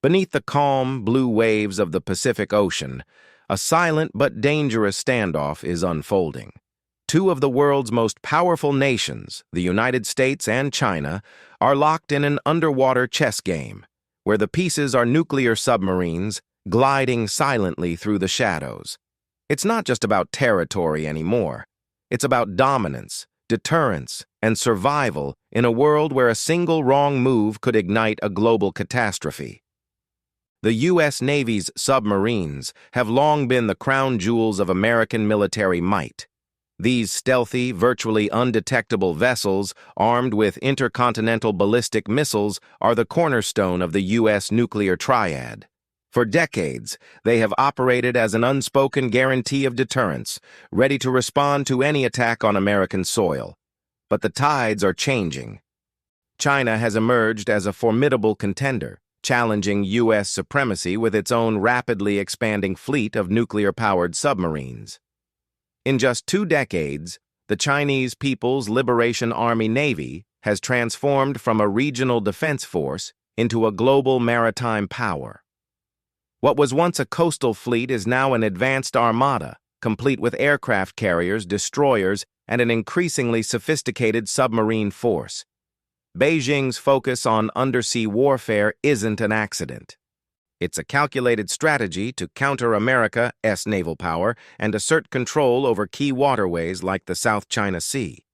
Beneath the calm, blue waves of the Pacific Ocean, a silent but dangerous standoff is unfolding. Two of the world's most powerful nations, the United States and China, are locked in an underwater chess game, where the pieces are nuclear submarines gliding silently through the shadows. It's not just about territory anymore. It's about dominance, deterrence, and survival in a world where a single wrong move could ignite a global catastrophe. The U.S. Navy's submarines have long been the crown jewels of American military might. These stealthy, virtually undetectable vessels, armed with intercontinental ballistic missiles, are the cornerstone of the U.S. nuclear triad. For decades, they have operated as an unspoken guarantee of deterrence, ready to respond to any attack on American soil. But the tides are changing. China has emerged as a formidable contender, challenging U.S. supremacy with its own rapidly expanding fleet of nuclear-powered submarines. In just 2 decades, the Chinese People's Liberation Army Navy has transformed from a regional defense force into a global maritime power. What was once a coastal fleet is now an advanced armada, complete with aircraft carriers, destroyers, and an increasingly sophisticated submarine force. Beijing's focus on undersea warfare isn't an accident. It's a calculated strategy to counter America's naval power and assert control over key waterways like the South China Sea.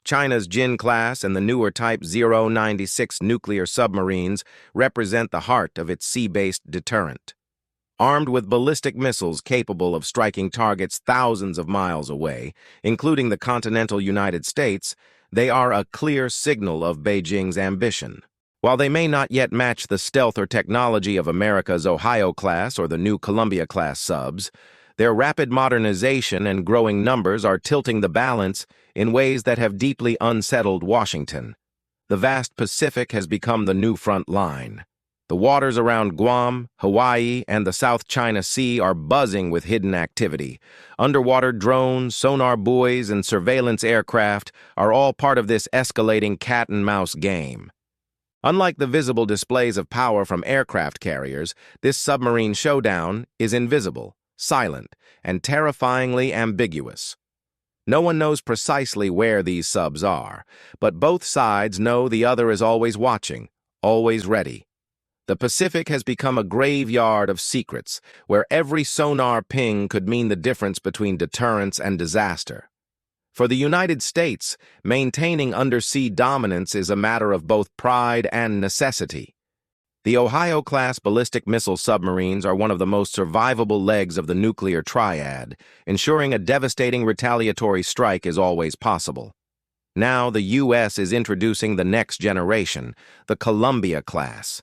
China's Jin class and the newer Type 096 nuclear submarines represent the heart of its sea-based deterrent. Armed with ballistic missiles capable of striking targets thousands of miles away, including the continental United States, they are a clear signal of Beijing's ambition. While they may not yet match the stealth or technology of America's Ohio-class or the new Columbia-class subs, their rapid modernization and growing numbers are tilting the balance in ways that have deeply unsettled Washington. The vast Pacific has become the new front line. The waters around Guam, Hawaii, and the South China Sea are buzzing with hidden activity. Underwater drones, sonar buoys, and surveillance aircraft are all part of this escalating cat-and-mouse game. Unlike the visible displays of power from aircraft carriers, this submarine showdown is invisible, silent, and terrifyingly ambiguous. No one knows precisely where these subs are, but both sides know the other is always watching, always ready. The Pacific has become a graveyard of secrets, where every sonar ping could mean the difference between deterrence and disaster. For the United States, maintaining undersea dominance is a matter of both pride and necessity. The Ohio-class ballistic missile submarines are one of the most survivable legs of the nuclear triad, ensuring a devastating retaliatory strike is always possible. Now the U.S. is introducing the next generation, the Columbia-class.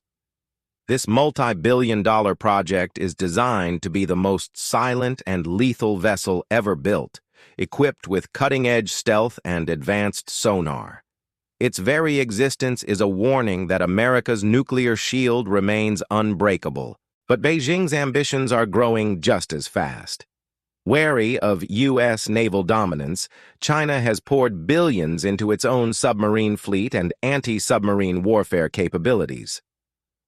This multi-billion-dollar project is designed to be the most silent and lethal vessel ever built, equipped with cutting-edge stealth and advanced sonar. Its very existence is a warning that America's nuclear shield remains unbreakable, but Beijing's ambitions are growing just as fast. Wary of U.S. naval dominance, China has poured billions into its own submarine fleet and anti-submarine warfare capabilities.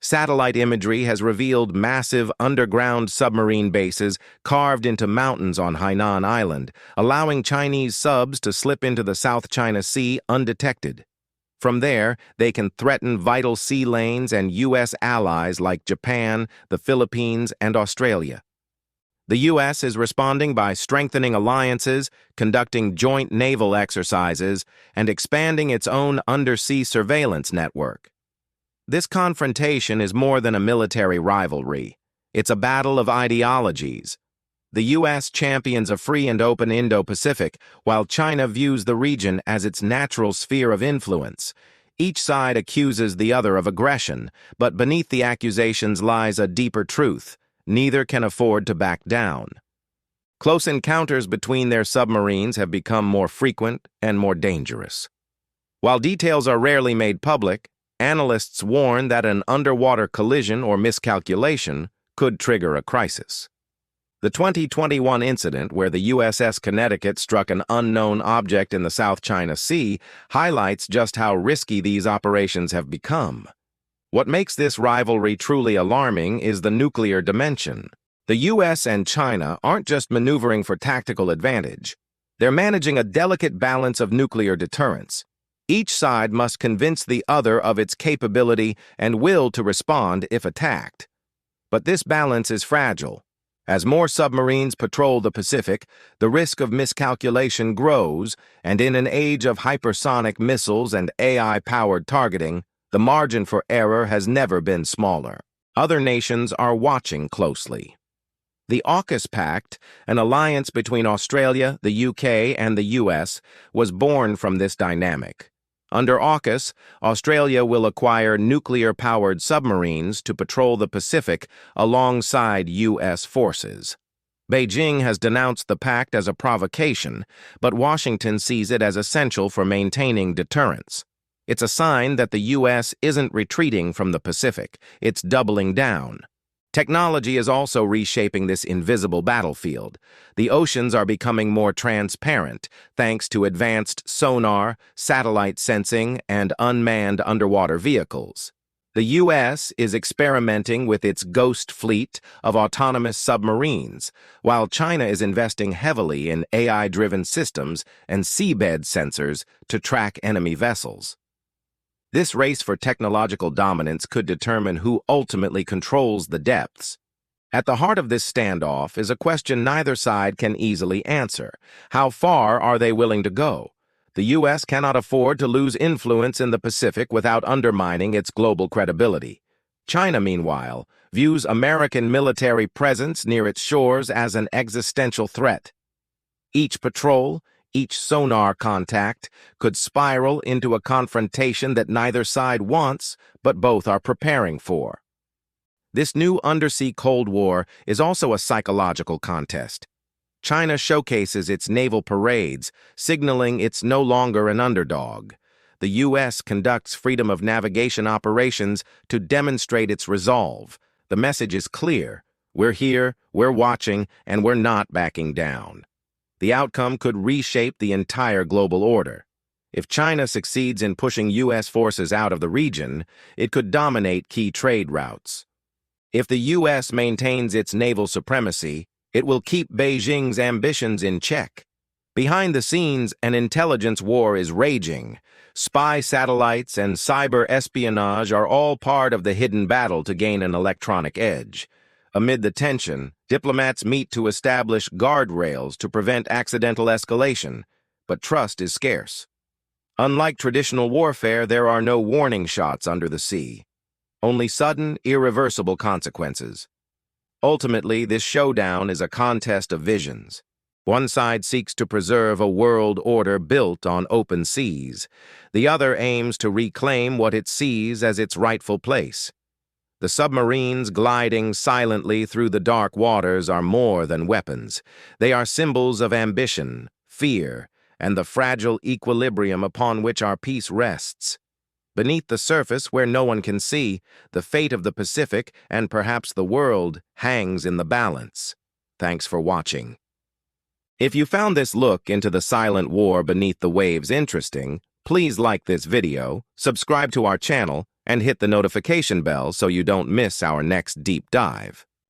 Satellite imagery has revealed massive underground submarine bases carved into mountains on Hainan Island, allowing Chinese subs to slip into the South China Sea undetected. From there, they can threaten vital sea lanes and U.S. allies like Japan, the Philippines, and Australia. The U.S. is responding by strengthening alliances, conducting joint naval exercises, and expanding its own undersea surveillance network. This confrontation is more than a military rivalry. It's a battle of ideologies. The U.S. champions a free and open Indo-Pacific, while China views the region as its natural sphere of influence. Each side accuses the other of aggression, but beneath the accusations lies a deeper truth. Neither can afford to back down. Close encounters between their submarines have become more frequent and more dangerous. While details are rarely made public, analysts warn that an underwater collision or miscalculation could trigger a crisis. The 2021 incident where the USS Connecticut struck an unknown object in the South China Sea highlights just how risky these operations have become. What makes this rivalry truly alarming is the nuclear dimension. The US and China aren't just maneuvering for tactical advantage. They're managing a delicate balance of nuclear deterrence. Each side must convince the other of its capability and will to respond if attacked. But this balance is fragile. As more submarines patrol the Pacific, the risk of miscalculation grows, and in an age of hypersonic missiles and AI-powered targeting, the margin for error has never been smaller. Other nations are watching closely. The AUKUS Pact, an alliance between Australia, the UK, and the US, was born from this dynamic. Under AUKUS, Australia will acquire nuclear-powered submarines to patrol the Pacific alongside US forces. Beijing has denounced the pact as a provocation, but Washington sees it as essential for maintaining deterrence. It's a sign that the US isn't retreating from the Pacific, it's doubling down. Technology is also reshaping this invisible battlefield. The oceans are becoming more transparent thanks to advanced sonar, satellite sensing, and unmanned underwater vehicles. The U.S. is experimenting with its ghost fleet of autonomous submarines, while China is investing heavily in AI-driven systems and seabed sensors to track enemy vessels. This race for technological dominance could determine who ultimately controls the depths. At the heart of this standoff is a question neither side can easily answer. How far are they willing to go? The U.S. cannot afford to lose influence in the Pacific without undermining its global credibility. China, meanwhile, views American military presence near its shores as an existential threat. Each patrol, each sonar contact could spiral into a confrontation that neither side wants, but both are preparing for. This new undersea Cold War is also a psychological contest. China showcases its naval parades, signaling it's no longer an underdog. The U.S. conducts freedom of navigation operations to demonstrate its resolve. The message is clear. We're here, we're watching, and we're not backing down. The outcome could reshape the entire global order. If China succeeds in pushing U.S. forces out of the region, it could dominate key trade routes. If the U.S. maintains its naval supremacy, it will keep Beijing's ambitions in check. Behind the scenes, an intelligence war is raging. Spy satellites and cyber espionage are all part of the hidden battle to gain an electronic edge. Amid the tension, diplomats meet to establish guardrails to prevent accidental escalation, but trust is scarce. Unlike traditional warfare, there are no warning shots under the sea. Only sudden, irreversible consequences. Ultimately, this showdown is a contest of visions. One side seeks to preserve a world order built on open seas. The other aims to reclaim what it sees as its rightful place. The submarines gliding silently through the dark waters are more than weapons. They are symbols of ambition, fear, and the fragile equilibrium upon which our peace rests. Beneath the surface, where no one can see, the fate of the Pacific and perhaps the world hangs in the balance. Thanks for watching. If you found this look into the silent war beneath the waves interesting, please like this video, subscribe to our channel, and hit the notification bell so you don't miss our next deep dive.